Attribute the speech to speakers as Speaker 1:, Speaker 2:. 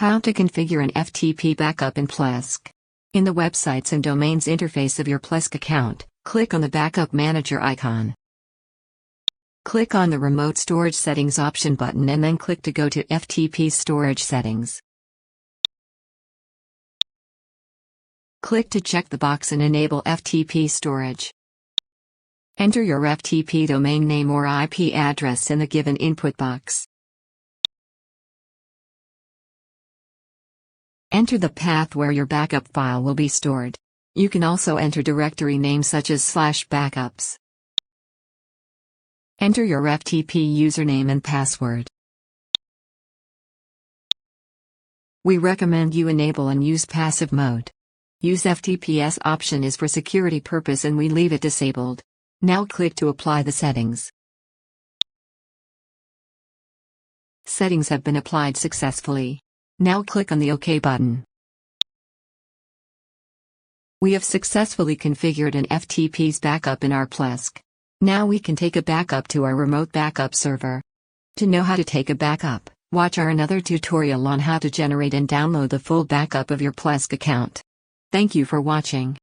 Speaker 1: How to configure an FTP backup in Plesk. In the Websites and Domains interface of your Plesk account, click on the Backup Manager icon. Click on the Remote Storage Settings option button and then click to go to FTP Storage Settings. Click to check the box and enable FTP storage. Enter your FTP domain name or IP address in the given input box. Enter the path where your backup file will be stored. You can also enter directory names such as /backups. Enter your FTP username and password. We recommend you enable and use passive mode. Use FTPS option is for security purpose and we leave it disabled. Now click to apply the settings. Settings have been applied successfully. Now click on the OK button. We have successfully configured an FTP's backup in our Plesk. Now we can take a backup to our remote backup server. To know how to take a backup, watch our another tutorial on how to generate and download the full backup of your Plesk account. Thank you for watching.